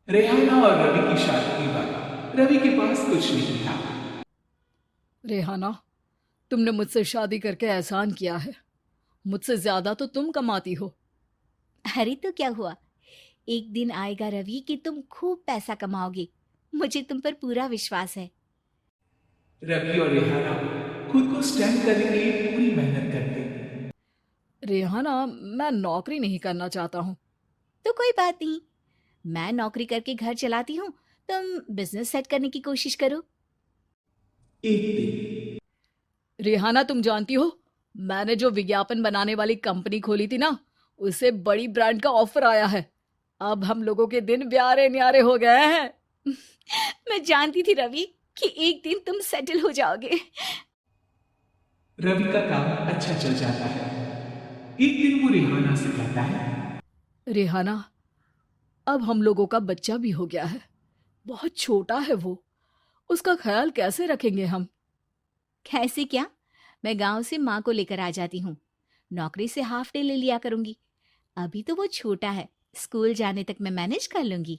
रेहाना और रवि की शादी के बाद रवि के पास कुछ नहीं था। रेहाना, तुमने मुझसे शादी करके एहसान किया है। मुझसे ज्यादा तो तुम कमाती हो। अरे तो क्या हुआ? एक दिन आएगा रवि कि तुम खूब पैसा कमाओगे। मुझे तुम पर पूरा विश्वास है। रवि और रेहाना खुद को स्टैंड करने के लिए पूरी मेहनत करते। रेहाना, मैं नौकरी नहीं करना चाहता हूँ। तो कोई बात नहीं, मैं नौकरी करके घर चलाती हूँ। तुम बिजनेस सेट करने की कोशिश करो। एक दिन रेहाना, तुम जानती हो, मैंने जो विज्ञापन बनाने वाली कंपनी खोली थी ना, उसे बड़ी ब्रांड का ऑफर आया है। अब हम लोगों के दिन ब्यारे न्यारे हो गए हैं। मैं जानती थी रवि कि एक दिन तुम सेटल हो जाओगे। रवि का काम अच्छा चल जाता है। एक दिन वो रेहाना से कहता है, रेहाना, अब हम लोगों का बच्चा भी हो गया है। बहुत छोटा है वो। उसका ख्याल कैसे रखेंगे हम? कैसे क्या? मैं गांव से माँ को लेकर आ जाती हूँ। नौकरी से हाफ डे ले लिया करूंगी। अभी तो वो छोटा है, स्कूल जाने तक मैं मैनेज कर लूंगी।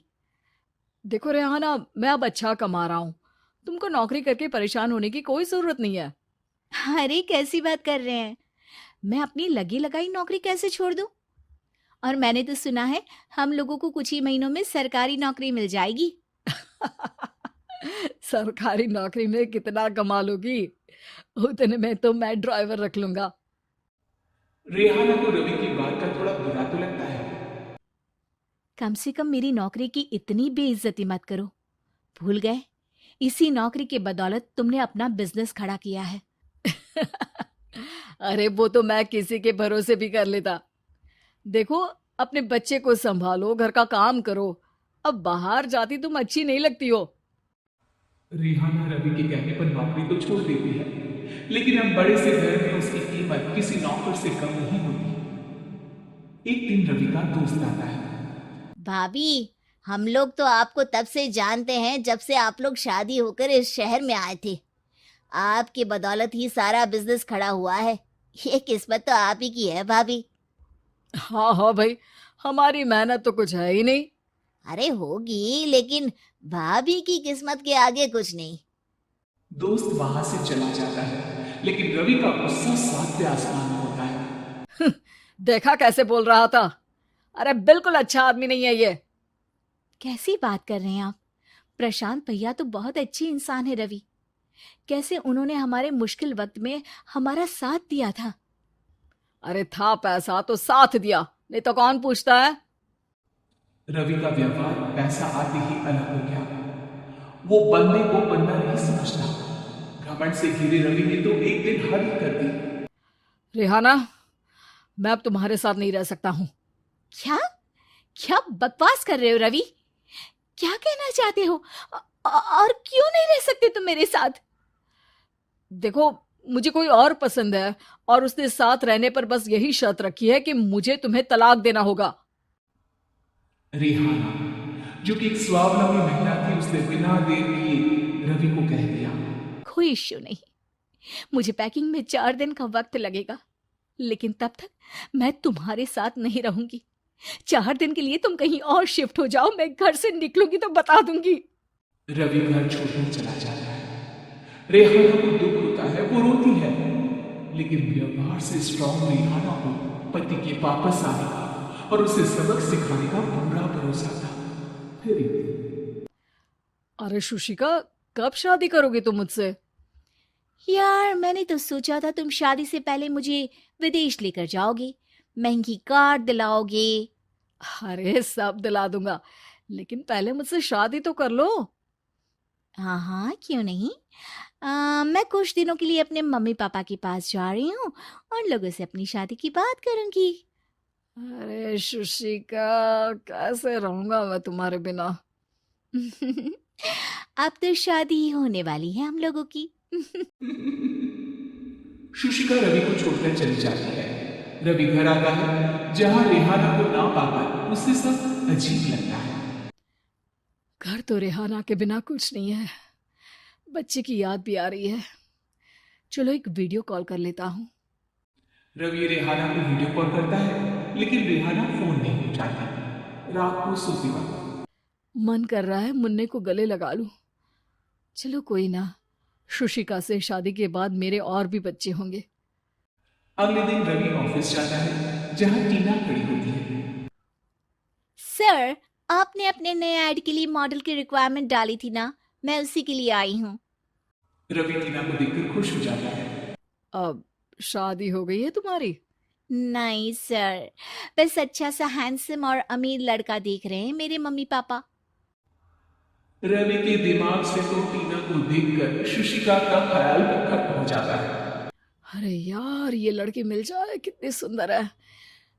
देखो रेहाना, मैं अब अच्छा कमा रहा हूँ। तुमको नौकरी करके परेशान होने की कोई जरूरत नहीं है। अरे कैसी बात कर रहे हैं? मैं अपनी लगी लगाई नौकरी कैसे छोड़ दूं? और मैंने तो सुना है हम लोगों को कुछ ही महीनों में सरकारी नौकरी मिल जाएगी। सरकारी नौकरी में कितना कमा लोगी? उतने में तो मैं ड्राइवर रख लूंगा। रेहाना को रवि की बात का थोड़ा बुरा तो लगता है। कम से कम मेरी नौकरी की इतनी बेइज्जती मत करो। भूल गए, इसी नौकरी के बदौलत तुमने अपना बिजनेस खड़ा किया है। अरे वो तो मैं किसी के भरोसे भी कर लेता। देखो, अपने बच्चे को संभालो, घर का काम करो। अब बाहर जाती तुम अच्छी नहीं लगती हो। रेहाना रवि के कहने पर नौकरी तो छोड़ देती है, लेकिन अब बड़े से घर में उसकी कीमत किसी नौकर से कम नहीं होती। एक दिन रवि का दोस्त आता है। भाभी, हम लोग तो आपको तब से जानते हैं जब से आप लोग शादी होकर इस शहर में आए थे। आपकी बदौलत ही सारा बिजनेस खड़ा हुआ है। ये किस्मत तो आप ही की है भाभी। हाँ हाँ भाई, हमारी मेहनत तो कुछ है ही नहीं। अरे होगी, लेकिन भाभी की किस्मत के आगे कुछ नहीं। दोस्त वहां से चला जाता है, लेकिन रवि का गुस्सा सातवें आसमान में होता है। देखा कैसे बोल रहा था? अरे बिल्कुल अच्छा आदमी नहीं है ये। कैसी बात कर रहे हैं आप? प्रशांत भैया तो बहुत अच्छी इंसान है रवि। कैसे उन्होंने हमारे मुश्किल वक्त में हमारा साथ दिया था। अरे था पैसा तो साथ दिया, नहीं तो कौन पूछता है? रवि का व्यवहार पैसा आते ही अलग हो गया। वो बंदे को बंदा नहीं समझता। घमंड से घिरे रवि ने तो एक दिन हद ही कर दी। रेहाना, मैं अब तुम्हारे साथ नहीं रह सकता हूँ। क्या? क्या बकवास कर रहे हो रवि? क्या कहना चाहते हो? और क्यों नहीं रह सकते तुम मेरे साथ? देखो, मुझे कोई और पसंद है, और उसने साथ रहने पर बस यही शर्त रखी है कि मुझे तुम्हें तलाक देना होगा। रेहाना, जो कि एक स्वावलंबी महिला थी, उसने बिना देर किए रवि को कह दिया। कोई इश्यू नहीं। मुझे पैकिंग में 4 दिन का वक्त लगेगा, लेकिन तब तक मैं तुम्हारे साथ नहीं रहूंगी। 4 दिन के लिए तुम कहीं और शिफ्ट हो जाओ, मैं घर से निकलूंगी तो बता दूंगी। रवि घर छोड़कर चला जाता है। रेहाना को दुख होता है, वो रोती है, लेकिन व्यवहार से स्ट्रांग रेहाना को पति के वापस आने का और उसे सबक सिखाने का पूरा भरोसा था। फिर एक दिन अरे शुशिका, कब शादी करोगे तुम मुझसे? यार, मैंने तो सोचा था तुम शादी से पहले मुझे विदेश लेकर जाओगे, महंगी कार दिलाओगे। अरे सब दिला दूंगा, लेकिन पहले मुझसे शादी तो कर लो। हाँ हाँ, क्यों नहीं। मैं कुछ दिनों के लिए अपने मम्मी पापा के पास जा रही हूँ और लोगों से अपनी शादी की बात करूंगी। अरे शुशिका, कैसे रहूंगा मैं तुम्हारे बिना? अब तो शादी ही होने वाली है हम लोगों की। शुशिका रवि को छोड़कर चली जाती है। रवि घर आता है, जहां रेहाना को ना पाकर उसे सब अजीब लगता है। घर तो रेहाना के बिना कुछ नहीं है। बच्चे की याद भी आ रही है। चलो एक वीडियो कॉल कर लेता हूँ। रवि रेहाना को वीडियो कॉल करता है, लेकिन रेहाना फोन नहीं उठाती। रात को सोती वक्त मन कर रहा है मुन्ने को गले लगा लूं। चलो कोई ना, शुशिका से शादी के बाद मेरे और भी बच्चे होंगे। अगले दिन रवि ऑफिस जाता है जहां टीना खड़ी होती है। सर, आपने अपने नए ऐड के लिए मॉडल की रिक्वायरमेंट डाली थी ना, मैं उसी के लिए आई हूँ। रवि टीना को देखकर खुश हो जाता है। अब शादी हो गई है तुम्हारी? नहीं सर, बस अच्छा सा हैंडसम और अमीर लड़का देख रहे हैं मेरे मम्मी पापा। रवि के दिमाग से तो टीना को देखकर शुशिका का ख्याल खत्म हो जाता है। अरे यार, ये लड़की मिल जाए कितनी सुंदर है।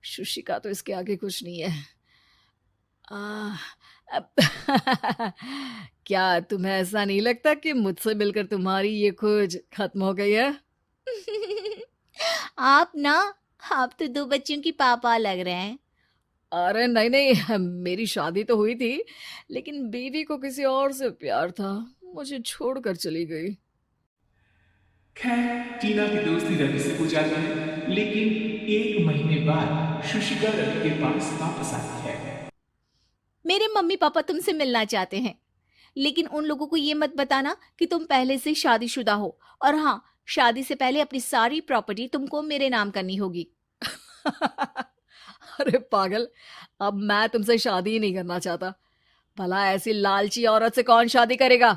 शुशिका तो इसके आगे कुछ नहीं है। अब क्या तुम्हें ऐसा नहीं लगता कि मुझसे मिलकर तुम्हारी ये खोज खत्म हो गई है? आप तो 2 बच्चों की पापा लग रहे हैं। अरे नहीं नहीं, मेरी शादी तो हुई थी, लेकिन बीवी को किसी और से प्यार था, मुझे छोड़कर चली गई। खैर, टीना की दोस्ती रवि से हो जाती है, लेकिन 1 महीने बाद शुशिका रवि के पास वापस आती है। मेरे मम्मी पापा तुमसे मिलना चाहते हैं, लेकिन उन लोगों को ये मत बताना कि तुम पहले से शादीशुदा हो। और हाँ, शादी से पहले अपनी सारी प्रॉपर्टी तुमको मेरे नाम करनी होगी। अरे पागल, अब मैं तुमसे शादी ही नहीं करना चाहता। भला ऐसी लालची औरत से कौन शादी करेगा?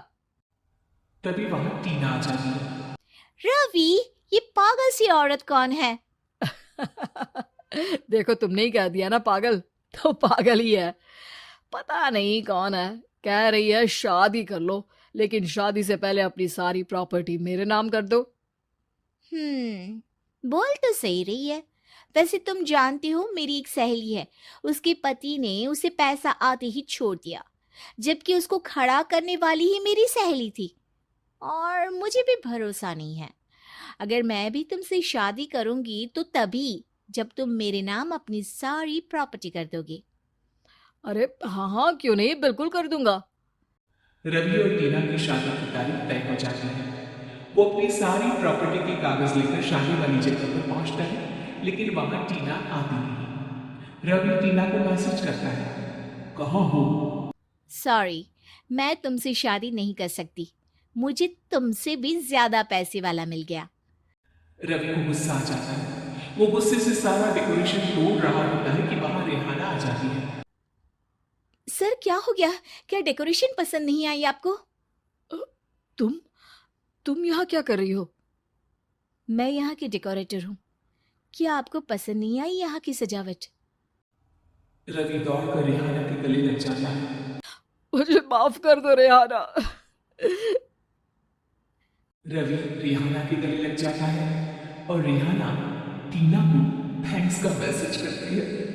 तभी वहां टीना आ जाती है। रवि, ये पागल सी औरत कौन है? देखो, तुमने ही कह दिया ना पागल, तो पागल ही है। पता नहीं कौन है, कह रही है शादी कर लो, लेकिन शादी से पहले अपनी सारी प्रॉपर्टी मेरे नाम कर दो। बोल तो सही रही है। वैसे तुम जानती हो, मेरी एक सहेली है, उसके पति ने उसे पैसा आते ही छोड़ दिया, जबकि उसको खड़ा करने वाली ही मेरी सहेली थी। और मुझे भी भरोसा नहीं है। अगर मैं भी तुमसे शादी करूंगी तो तभी जब तुम मेरे नाम अपनी सारी प्रॉपर्टी कर दोगे। अरे हाँ हाँ, क्यों नहीं, बिल्कुल कर दूंगा। रवि और टीना की शादी की तारीख तय हो जाती है। वो अपनी सारी प्रॉपर्टी के कागज लेकर शादी वाली जगह पर पहुंचता है, लेकिन वहां टीना आती नहीं। रवि टीना को मैसेज करता है, कहाँ हो? सॉरी, मैं तुमसे शादी नहीं कर सकती। मुझे तुमसे भी ज्यादा पैसे वाला मिल गया। रवि को गुस्सा आ जाता है। वो गुस्से से सारा डेकोरेशन तोड़ रहा होता है कि वहां रेहाना आ जाती है। सर, क्या हो गया? क्या डेकोरेशन पसंद नहीं आई आपको? तुम यहाँ क्या कर रही हो? मैं यहाँ की डेकोरेटर हूँ। क्या आपको पसंद नहीं आई यहाँ की सजावट? रवि दौड़कर रेहाना के गले लग जाता है। मुझे माफ कर दो रेहाना। रवि रेहाना के गले लग जाता है और रेहाना टीना को थैंक्स का मैसेज करती है।